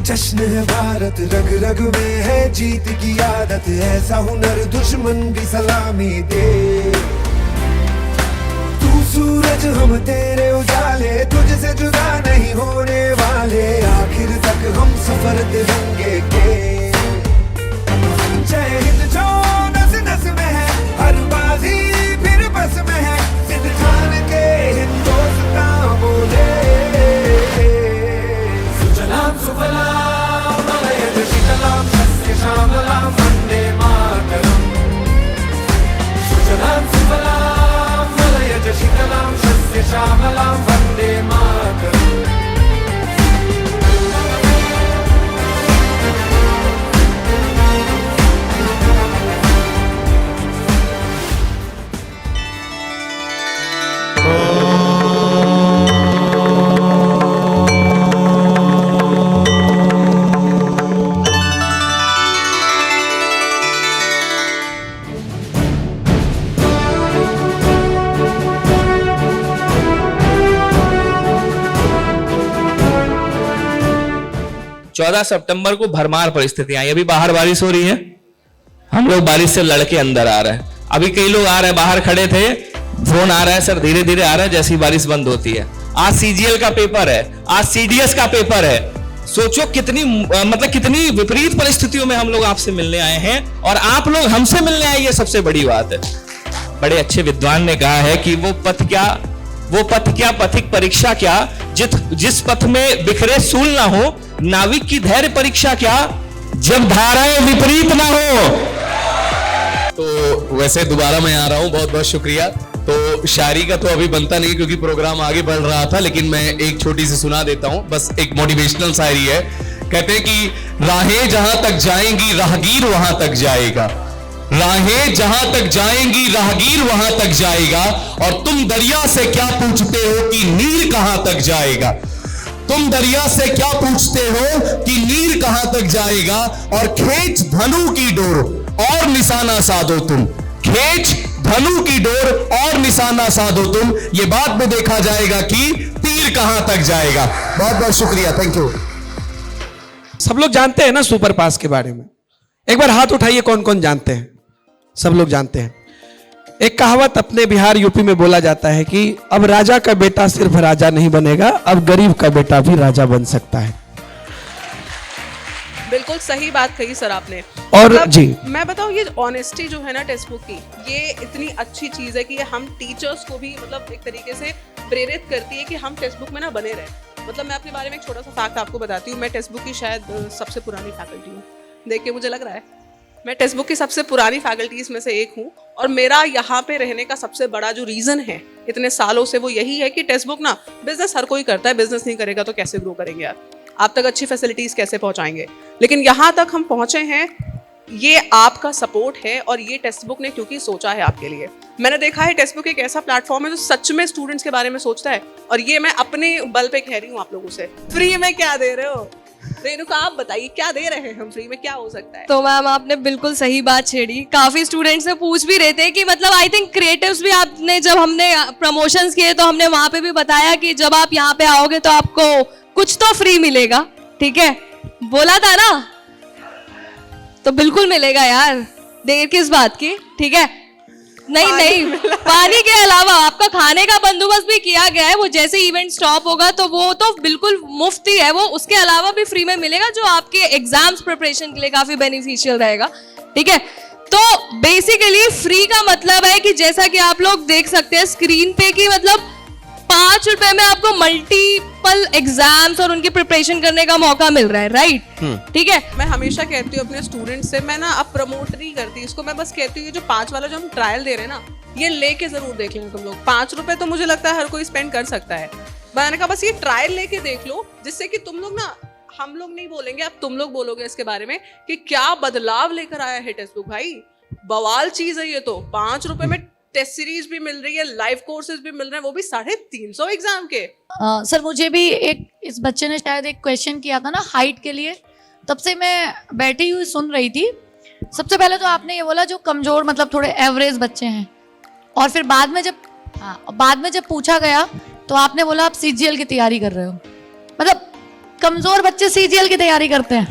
जश्न है भारत, रग रग में है जीत की आदत, ऐसा हुनर दुश्मन भी सलामी दे। तू सूरज हम तेरे उजाले, तुझसे जुदा नहीं होने वाले, आखिर तक हम सफर तिरंगे के। जय हिंद जो नस नस में है, हर बाजी फिर बस में है, सिद्ध ठान के हिंदुस्तान बोले। सुजलाम सुफलाम मलयज शीतलाम सस्य श्यामलाम वंदे मातरम। सुजलाम सुफलाम मलयज शीतलाम सस्य श्यामलाम वंदे मातरम। चौदह सितंबर को भरमार परिस्थितियां आई। अभी बाहर बारिश हो रही है, हम लोग बारिश से लड़के अंदर आ रहे हैं। अभी कई लोग आ रहे हैं, बाहर खड़े थे, फोन आ रहा है सर धीरे धीरे आ रहा है, जैसी बारिश बंद होती है। आज सीजीएल का पेपर है, आज सीडीएस का पेपर है। सोचो कितनी कितनी विपरीत परिस्थितियों में हम लोग आपसे मिलने आए हैं और आप लोग हमसे मिलने आए, ये सबसे बड़ी बात है। बड़े अच्छे विद्वान ने कहा है कि वो पथ क्या पथिक परीक्षा क्या, जिस पथ में बिखरे सूल ना हो, नाविक की धैर्य परीक्षा क्या, जब धाराएं विपरीत ना हो। तो वैसे दोबारा मैं आ रहा हूं, बहुत बहुत शुक्रिया। तो शायरी का तो अभी बनता नहीं क्योंकि प्रोग्राम आगे बढ़ रहा था, लेकिन मैं एक छोटी सी सुना देता हूं, बस एक मोटिवेशनल शायरी है। कहते हैं कि राहें जहां तक जाएंगी राहगीर वहां तक जाएगा, राहें जहां तक जाएंगी राहगीर वहां तक जाएगा, और तुम दरिया से क्या पूछते हो कि नीर कहां तक जाएगा। तुम दरिया से क्या पूछते हो कि नीर कहां तक जाएगा, और खींच धनु की डोर और निशाना साधो तुम, खींच धनु की डोर और निशाना साधो तुम, ये बात में देखा जाएगा कि तीर कहां तक जाएगा। बहुत बहुत शुक्रिया, थैंक यू। सब लोग जानते हैं ना सुपर पास के बारे में? एक बार हाथ उठाइए, कौन कौन जानते हैं? सब लोग जानते हैं। एक कहावत अपने बिहार यूपी में बोला जाता है कि अब राजा का बेटा सिर्फ राजा नहीं बनेगा, अब गरीब का बेटा भी राजा बन सकता है। बिल्कुल सही बात कही सर आपने। और जी मैं बताऊं, ये ऑनेस्टी जो है ना टेक्स्ट बुक की, ये इतनी अच्छी चीज है कि ये हम टीचर्स को भी एक तरीके से प्रेरित करती है कि हम टेक्स्ट बुक में ना बने रहे। मैं अपने बारे में एक छोटा सा फैक्ट आपको बताती हूँ। मैं टेक्स्ट बुक की शायद सबसे पुरानी फैकल्टी हूँ, देख के मुझे लग रहा है मैं टेक्स्ट बुक की सबसे पुरानी फैकल्टीज में से एक हूँ। और मेरा यहाँ पे रहने का सबसे बड़ा जो रीजन है इतने सालों से, वो यही है कि टेक्स्ट बुक ना, बिजनेस हर कोई करता है, बिजनेस नहीं करेगा तो कैसे ग्रो करेंगे यार, आप तक अच्छी फैसिलिटीज कैसे पहुंचाएंगे। लेकिन यहाँ तक हम पहुंचे हैं, ये आपका सपोर्ट है, और ये टेक्स्ट बुक ने क्योंकि सोचा है आपके लिए। मैंने देखा है टेक्स्ट बुक एक ऐसा प्लेटफॉर्म है जो सच में स्टूडेंट्स के बारे में सोचता है, और ये मैं अपने बल पे कह रही हूँ आप लोगों से। फ्री में क्या दे रहे हो रेणुका, आप बताइए क्या दे रहे हैं हम, फ्री में क्या हो सकता है? तो मैम आपने बिल्कुल सही बात छेड़ी। काफी स्टूडेंट्स से पूछ भी रहे थे कि आई थिंक क्रिएटिव्स भी आपने, जब हमने प्रमोशंस किए तो हमने वहां पे भी बताया कि जब आप यहाँ पे आओगे तो आपको कुछ तो फ्री मिलेगा, ठीक है, बोला था ना, तो बिल्कुल मिलेगा यार, देर किस बात की, ठीक है। नहीं पानी के अलावा आपका खाने का बंदोबस्त भी किया गया है। वो जैसे इवेंट स्टॉप होगा तो वो तो बिल्कुल मुफ्त ही है, वो उसके अलावा भी फ्री में मिलेगा, जो आपके एग्जाम्स प्रिपरेशन के लिए काफी बेनिफिशियल रहेगा, ठीक है। तो बेसिकली फ्री का मतलब है कि जैसा कि आप लोग देख सकते हैं स्क्रीन पे कि 5 रुपए में आपको मल्टीपल एग्जाम्स और उनकी प्रिपरेशन करने का मौका मिल रहा है, राइट? ठीक है। मैं हमेशा कहती हूँ अपने स्टूडेंट्स से, मैं ना अब प्रमोट नहीं करती इसको, मैं बस कहती हूँ ये जो 5 वाला जो हम ट्रायल दे रहे हैं ना, ये लेके जरूर देख लेना तुम लोग। 5 रुपए तो मुझे लगता है हर कोई स्पेंड कर सकता है। मैंने कहा बस ये ट्रायल लेके देख लो, जिससे कि तुम लोग ना, हम लोग नहीं बोलेंगे, अब तुम लोग बोलोगे इसके बारे में कि क्या बदलाव लेकर आया है टेक्स्ट बुक। भाई बवाल चीज है ये तो। 5 रुपए में टेस्ट सीरीज भी मिल रही है, लाइव कोर्सेज भी मिल रहे हैं, वो भी 350 एग्जाम के। सर मुझे भी इस बच्चे ने शायद एक क्वेश्चन किया था ना हाइट के लिए, तब से मैं बैठी हुई सुन रही थी। सबसे पहले तो आपने ये बोला जो कमजोर थोड़े एवरेज बच्चे हैं, और फिर बाद में जब पूछा गया तो आपने बोला आप सीजीएल की तैयारी कर रहे हो। कमजोर बच्चे सीजीएल की तैयारी करते हैं।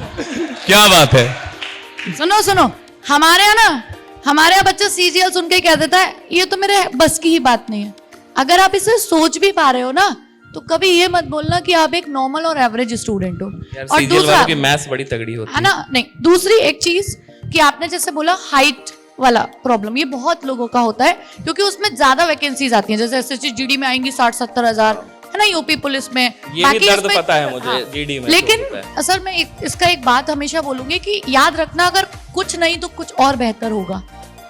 क्या बात है। सुनो सुनो, हमारे यहाँ बच्चा सीजीएल सुन के ही कह देता है ये तो मेरे बस की ही बात नहीं है। अगर आप इसे सोच भी पा रहे हो ना, तो कभी ये मत बोलना कि आप एक नॉर्मल और एवरेज स्टूडेंट हो। और दूसरा की मैथ्स बड़ी तगड़ी होती है ना, नहीं, दूसरी एक चीज कि आपने जैसे बोला हाइट वाला प्रॉब्लम, ये बहुत लोगों का होता है क्योंकि उसमें ज्यादा वैकेंसीज आती हैं। जैसे एसएससी जीडी में आएंगी 60-70 हजार, है ना, यूपी पुलिस में, ये भी दर्द पता है मुझे, जीडी में। लेकिन असल में इसका एक बात हमेशा बोलूंगी कि याद रखना, अगर कुछ नहीं तो कुछ और बेहतर होगा,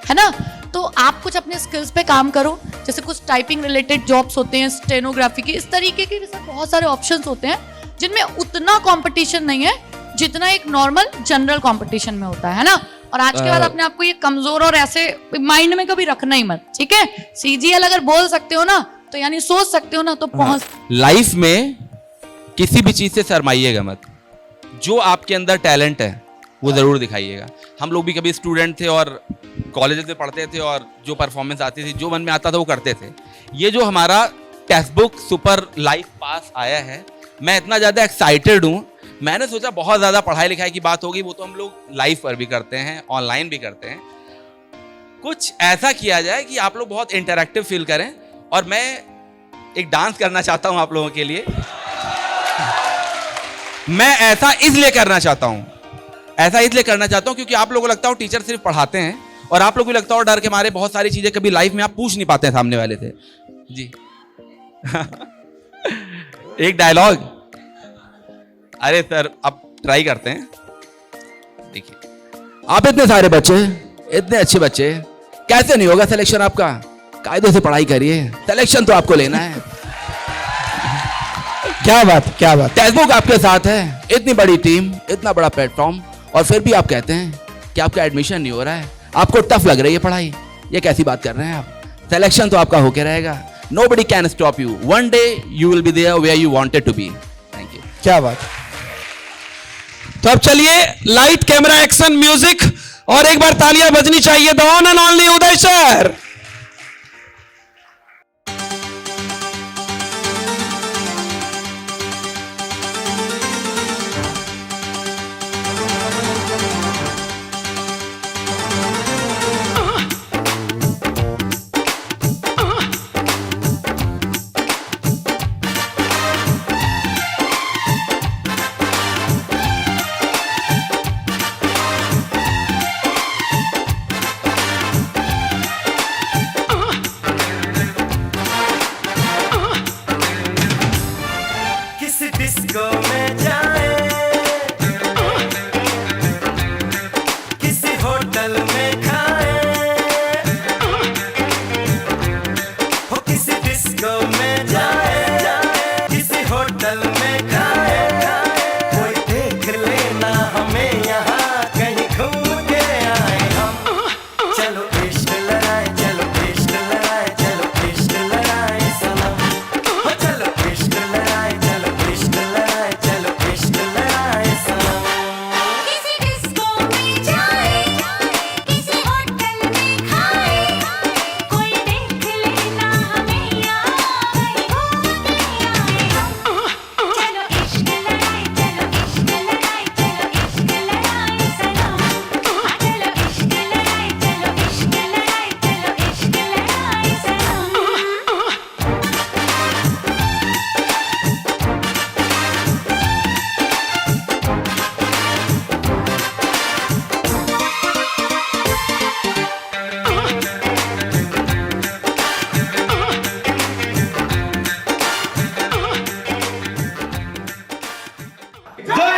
है ना। तो आप कुछ अपने स्किल्स पे काम करो, जैसे कुछ टाइपिंग रिलेटेड जॉब्स होते हैं, स्टेनोग्राफी के, इस तरीके के बहुत सारे ऑप्शंस होते हैं जिनमें उतना कंपटीशन नहीं है जितना एक नॉर्मल जनरल कंपटीशन में होता है ना। और आज के बाद अपने आप को ये कमजोर और ऐसे माइंड में कभी रखना ही मत, ठीक है। सीजीएल अगर बोल सकते हो ना, तो यानी सोच सकते हो ना, तो पहुंच। लाइफ में किसी भी चीज से शर्माइएगा मत। जो आपके अंदर टैलेंट है वो जरूर दिखाइएगा। हम लोग भी कभी स्टूडेंट थे और कॉलेज में पढ़ते थे और जो परफॉर्मेंस आती थी, जो मन में आता था वो करते थे। ये जो हमारा टेक्स्ट बुक सुपर लाइफ पास आया है, मैं इतना ज़्यादा एक्साइटेड हूँ। मैंने सोचा बहुत ज़्यादा पढ़ाई लिखाई की बात होगी, वो तो हम लोग लाइव पर भी करते हैं, ऑनलाइन भी करते हैं। कुछ ऐसा किया जाए कि आप लोग बहुत इंटरैक्टिव फील करें। और मैं एक डांस करना चाहता हूँ आप लोगों के लिए। मैं ऐसा इसलिए करना चाहता हूँ क्योंकि आप लोगों को लगता हो टीचर सिर्फ पढ़ाते हैं, और आप लोगों को लगता हो डर के मारे बहुत सारी चीजें कभी लाइफ में आप पूछ नहीं पाते हैं सामने वाले से। जी एक डायलॉग, अरे सर अब ट्राई करते हैं। देखिए, आप इतने सारे बच्चे, इतने अच्छे बच्चे, कैसे नहीं होगा सिलेक्शन आपका? कायदे से पढ़ाई करिए, सिलेक्शन तो आपको लेना है। क्या बात। टेक्स्ट बुक आपके साथ है, इतनी बड़ी टीम, इतना बड़ा प्लेटफॉर्म, और फिर भी आप कहते हैं कि आपका एडमिशन नहीं हो रहा है, आपको टफ लग रही है पढ़ाई। ये कैसी बात कर रहे हैं आप? सिलेक्शन तो आपका होके रहेगा। Nobody can stop you. One day you will be there where you wanted to be. Thank you. क्या बात। तो अब चलिए, लाइट कैमरा एक्शन म्यूजिक, और एक बार तालियां बजनी चाहिए the one and only Uday sir. Disco में जाए, किसी होटल में खाए, हो किसी डिस्को में जाए, किसी होटल में खाए, कोई देख लेना हमें यहाँ कहीं घूम के आए हम। चलो इश्क लड़ाए, चलो इश्क लड़ाए, चलो इश्क लड़ाए सनम, हो चलो इश्क लड़ाए, चलो इश्क लड़ाए, चलो इश्क लड़ाए सनम। किसी डिस्को में जाए, किसी होटल में खाए, कोई देख लेना हमें यहाँ कहीं घूम के आए हम। चलो इश्क लड़ाए, चलो इश्क लड़ाए, चलो इश्क लड़ाए सनम, हाँ चलो इश्क लड़ाए, चलो इश्क लड़ाए, चलो इश्क लड़ाए सनम। जय